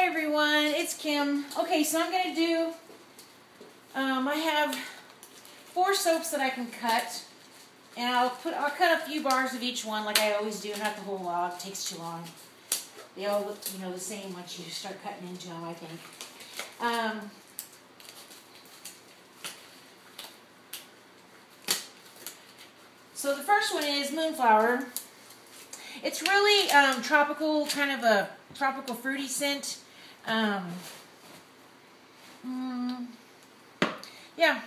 everyone, it's Kim. Okay, so I'm going to do, I have 4 soaps that I can cut, and I'll cut a few bars of each one like I always do, not the whole log, it takes too long. They all look, the same once you start cutting into them, I think. So the first one is Moonflower. It's really tropical, kind of a tropical fruity scent. Yeah.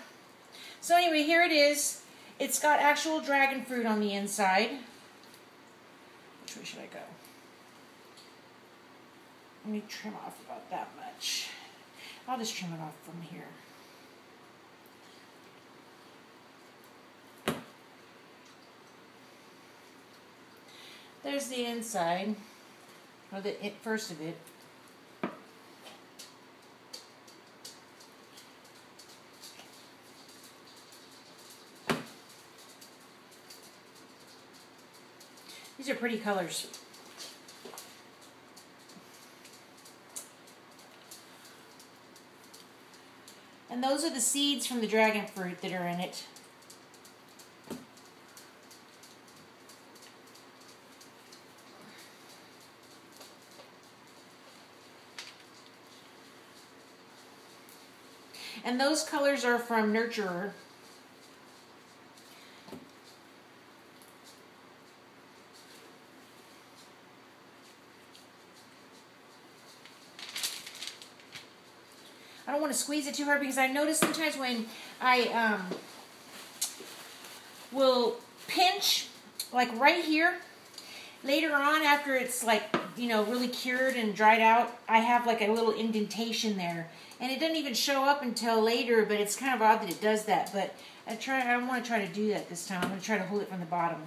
So anyway, here it is. It's got actual dragon fruit on the inside. Which way should I go? Let me trim off about that much. I'll just trim it off from here. There's the inside, or the first of it. These are pretty colors. And those are the seeds from the dragon fruit that are in it. And those colors are from Nurturer. I don't want to squeeze it too hard because I notice sometimes when I will pinch, like right here, later on after it's like, really cured and dried out, I have like a little indentation there. And it doesn't even show up until later, but it's kind of odd that it does that. But I don't want to try to do that this time. I'm going to try to hold it from the bottom.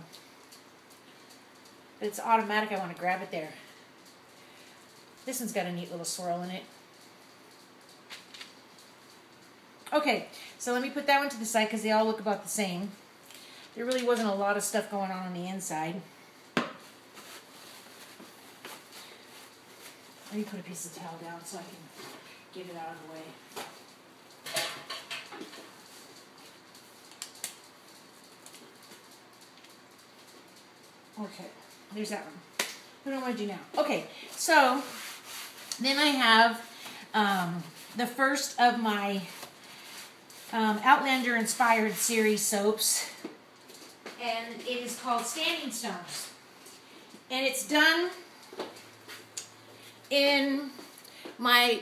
But it's automatic. I want to grab it there. This one's got a neat little swirl in it. Okay, so let me put that one to the side because they all look about the same. There really wasn't a lot of stuff going on the inside. Let me put a piece of towel down so I can get it out of the way. Okay, there's that one. What do I want to do now? Okay, so then I have the first of my Outlander inspired series soaps, and it is called Standing Stones. And it's done in my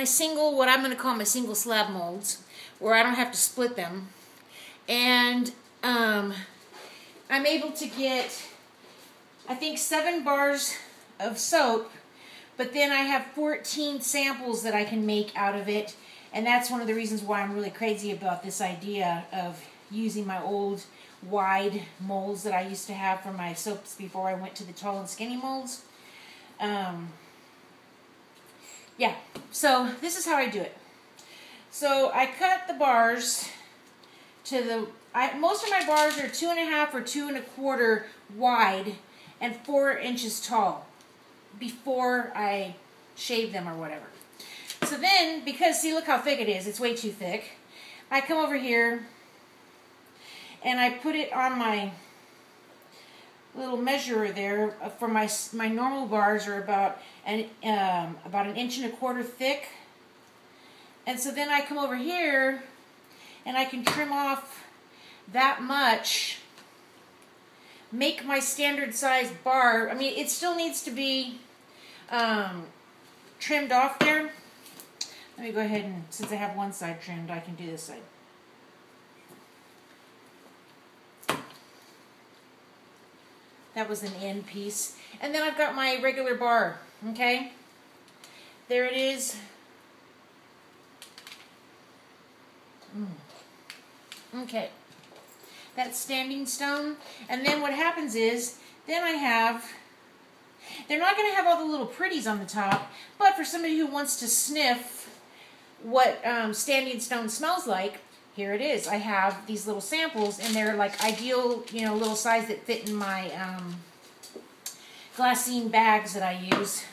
single, what I'm going to call my single slab molds, where I don't have to split them. And I'm able to get, I think, 7 bars of soap, but then I have 14 samples that I can make out of it. And that's one of the reasons why I'm really crazy about this idea of using my old wide molds that I used to have for my soaps before I went to the tall and skinny molds. Yeah, so this is how I do it. So I cut the bars to the, most of my bars are 2.5 or 2 1/4 wide and 4 inches tall before I shave them or whatever. So then, because, see, look how thick it is. It's way too thick. I come over here and I put it on my little measurer there. For my normal bars are about an 1.25 inches thick. And so then I come over here and I can trim off that much, make my standard size bar. I mean, it still needs to be trimmed off there. Let me go ahead and, since I have one side trimmed, I can do this side. That was an end piece. And then I've got my regular bar, okay? There it is. Okay. That's Standing Stone. And then what happens is, then I have, they're not going to have all the little pretties on the top, but for somebody who wants to sniff what Standing Stone smells like, here it is. I have these little samples, and they're like ideal, little size that fit in my glassine bags that I use.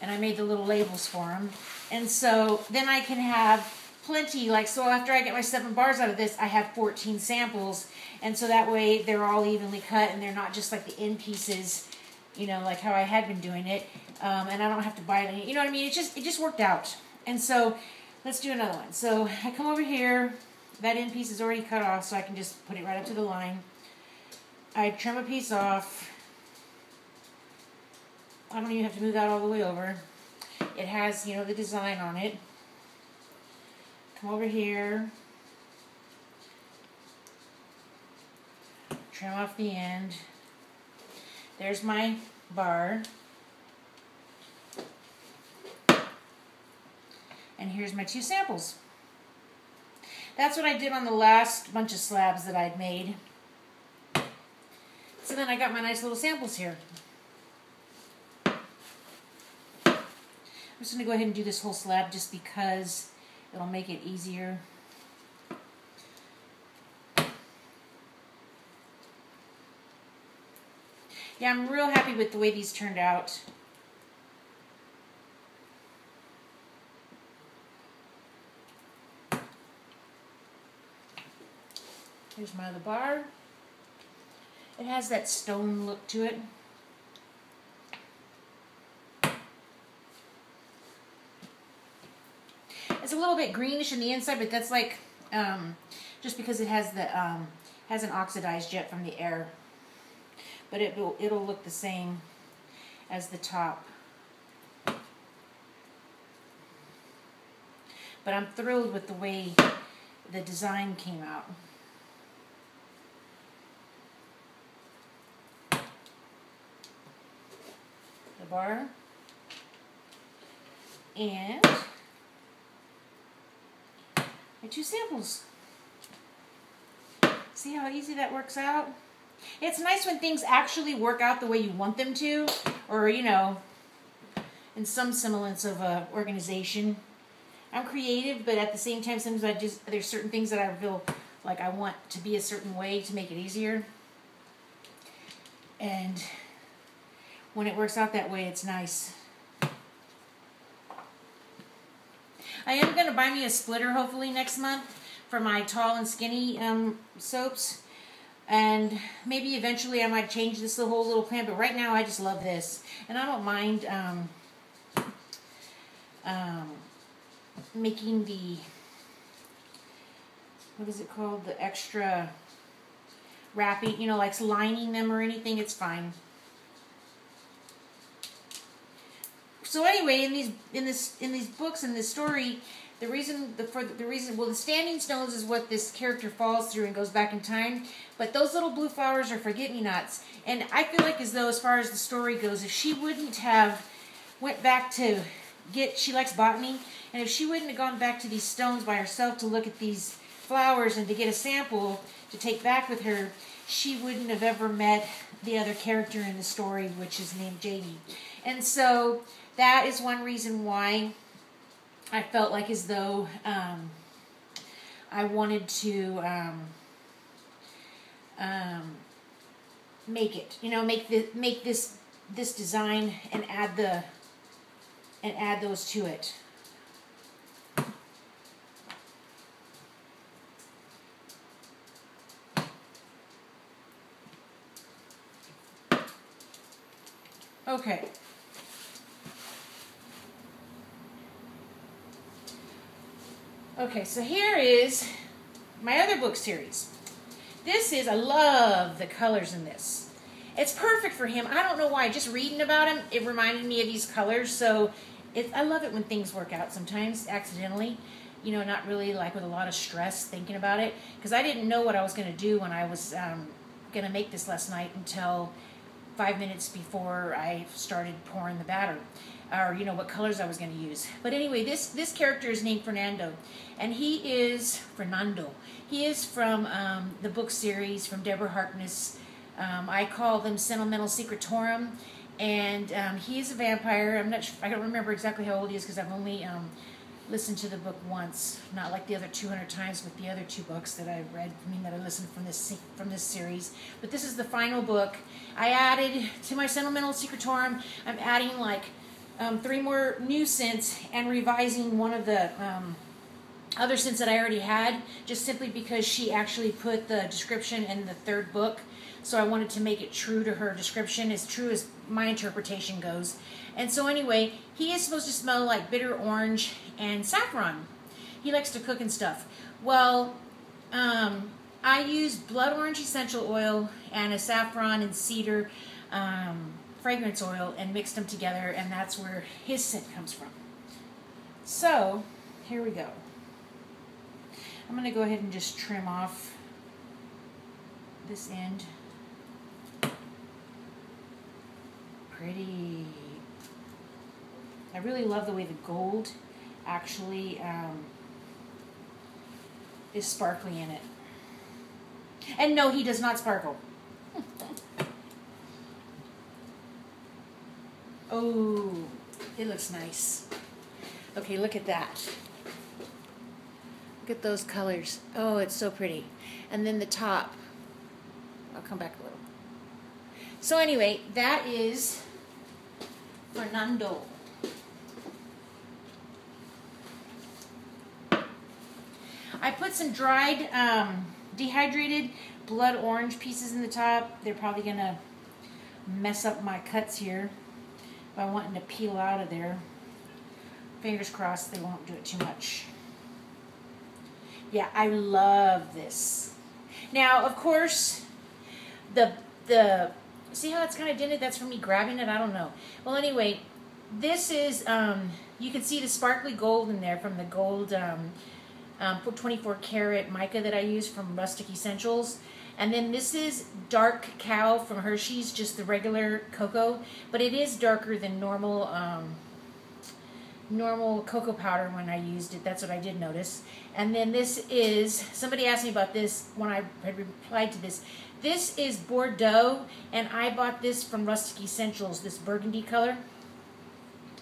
and I made the little labels for them. And so then I can have plenty, like, so after I get my 7 bars out of this, I have 14 samples, and so that way they're all evenly cut and they're not just like the end pieces, you know, like how I had been doing it, and I don't have to buy it, you know what I mean? It just worked out. And so let's do another one. So I come over here, that end piece is already cut off, so I can just put it right up to the line. I trim a piece off. I don't even have to move that all the way over. It has, you know, the design on it. Come over here, trim off the end. There's my bar. And here's my 2 samples. That's what I did on the last bunch of slabs that I'd made. So then I got my nice little samples here. I'm just going to go ahead and do this whole slab just because it'll make it easier. Yeah, I'm real happy with the way these turned out. Here's my other bar. It has that stone look to it. It's a little bit greenish in the inside, but that's like just because it has the has an oxidized jet from the air. But it'll look the same as the top. But I'm thrilled with the way the design came out. The bar and my 2 samples. See how easy that works out? It's nice when things actually work out the way you want them to, or, you know, in some semblance of organization. I'm creative, but at the same time, sometimes there's certain things that I feel like I want to be a certain way to make it easier. And when it works out that way, it's nice. I am going to buy me a splitter hopefully next month for my tall and skinny soaps. And maybe eventually I might change this whole little plant, but right now I just love this. And I don't mind making the, what is it called, the extra wrapping, you know, like lining them or anything, it's fine. So anyway, in these books, in this story, the standing stones is what this character falls through and goes back in time. But those little blue flowers are forget-me-nots. And I feel like as though, as far as the story goes, if she wouldn't have went back to she likes botany, and if she wouldn't have gone back to these stones by herself to look at these flowers and to get a sample to take back with her, she wouldn't have ever met the other character in the story, which is named JD. And so that is one reason why I felt like as though I wanted to make it, you know, make this design and add those to it. Okay. Okay, so here is my other book series. I love the colors in this. It's perfect for him. I don't know why. Just reading about him, it reminded me of these colors. So I love it when things work out sometimes, accidentally. You know, not really like with a lot of stress thinking about it. Because I didn't know what I was going to do when I was going to make this last night until 5 minutes before I started pouring the batter. Or, you know, what colors I was going to use. But anyway, this character is named Fernando. And he is Fernando. He is from the book series from Deborah Harkness. I call them Sentimental Secretorum. And he is a vampire. I don't remember exactly how old he is because I've only listened to the book once. Not like the other 200 times with the other 2 books that I read. I mean, that I listened from this series. But this is the final book. I added to my Sentimental Secretorum, I'm adding like 3 more new scents and revising one of the other scents that I already had, just simply because she actually put the description in the 3rd book. So I wanted to make it true to her description, as true as my interpretation goes. And so anyway, he is supposed to smell like bitter orange and saffron. He likes to cook and stuff. Well, I used blood orange essential oil and a saffron and cedar fragrance oil and mixed them together, and that's where his scent comes from. So, here we go. I'm going to go ahead and just trim off this end. Pretty. I really love the way the gold actually is sparkly in it. And no, he does not sparkle. Oh, it looks nice. Okay, look at that. Look at those colors. Oh, it's so pretty. And then the top. I'll come back a little. So anyway, that is Fernando. I put some dried, dehydrated blood orange pieces in the top. They're probably going to mess up my cuts here. But I want them to peel out of there. Fingers crossed they won't do it too much. Yeah, I love this. Now, of course, the see how it's kind of dented? That's from me grabbing it? I don't know. Well, anyway, this is, you can see the sparkly gold in there from the gold 24 karat mica that I use from Rustic Essentials. And then this is Dark Cow from Hershey's, just the regular cocoa, but it is darker than normal normal cocoa powder when I used it. That's what I did notice. And then this is, somebody asked me about this when I had replied to this. This is Bordeaux, and I bought this from Rustic Essentials, this burgundy color.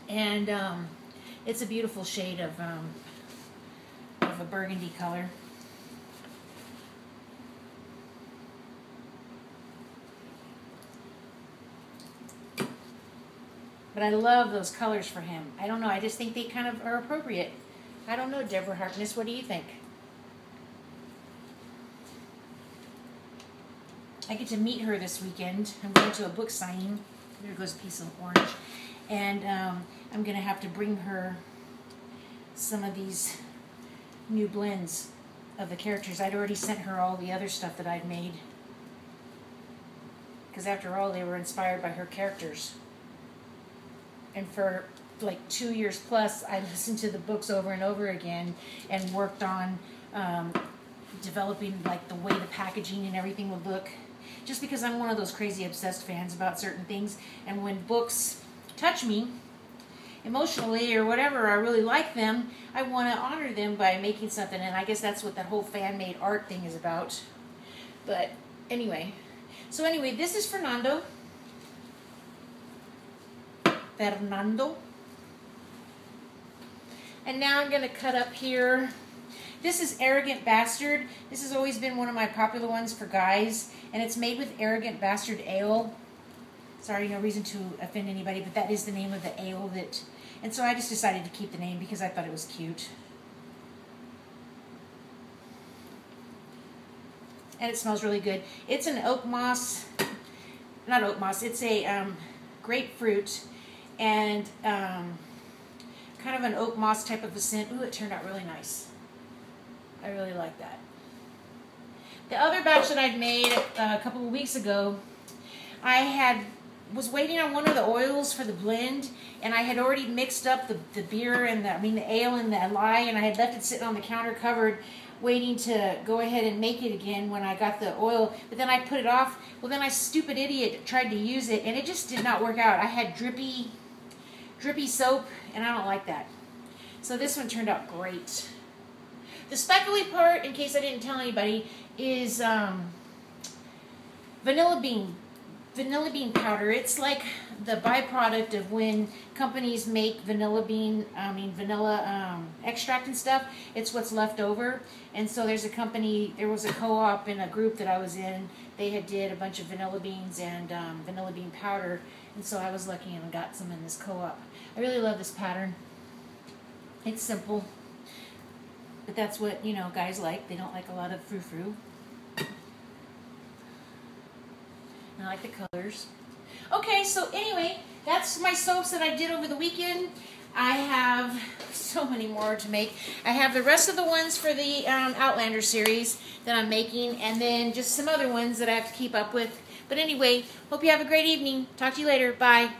And it's a beautiful shade of a burgundy color. But I love those colors for him. I don't know, I just think they kind of are appropriate. I don't know, Deborah Harkness, what do you think? I get to meet her this weekend. I'm going to a book signing. There goes a piece of orange. And I'm going to have to bring her some of these new blends of the characters. I'd already sent her all the other stuff that I'd made. Because after all, they were inspired by her characters. And for like 2 years plus, I listened to the books over and over again and worked on developing like the way the packaging and everything would look. Just because I'm one of those crazy obsessed fans about certain things, and when books touch me emotionally or whatever, I really like them, I want to honor them by making something, and I guess that's what that whole fan-made art thing is about. But anyway, so anyway, this is Fernando. And now I'm going to cut up here. This is Arrogant Bastard. This has always been one of my popular ones for guys, and it's made with Arrogant Bastard Ale. Sorry, no reason to offend anybody, but that is the name of the ale that... And so I just decided to keep the name because I thought it was cute. And it smells really good. It's an oak moss... Not oak moss, it's a grapefruit and kind of an oak moss type of a scent. Ooh, it turned out really nice. I really like that. The other batch that I'd made a couple of weeks ago, I was waiting on one of the oils for the blend, and I had already mixed up the beer and the ale and the lye, and I had left it sitting on the counter covered, waiting to go ahead and make it again when I got the oil. But then I put it off. Well, then I, stupid idiot, tried to use it, and it just did not work out. I had drippy soap, and I don't like that. So this one turned out great. The speckly part, in case I didn't tell anybody, is vanilla bean powder. It's like the byproduct of when companies make vanilla extract and stuff. It's what's left over. And so there was a co-op in a group that I was in. They did a bunch of vanilla beans and vanilla bean powder. And so I was lucky and got some in this co-op. I really love this pattern. It's simple, but that's what, you know, guys like. They don't like a lot of frou-frou. I like the colors. Okay, so anyway, that's my soaps that I did over the weekend. I have so many more to make. I have the rest of the ones for the Outlander series that I'm making, and then just some other ones that I have to keep up with. But anyway, hope you have a great evening. Talk to you later. Bye.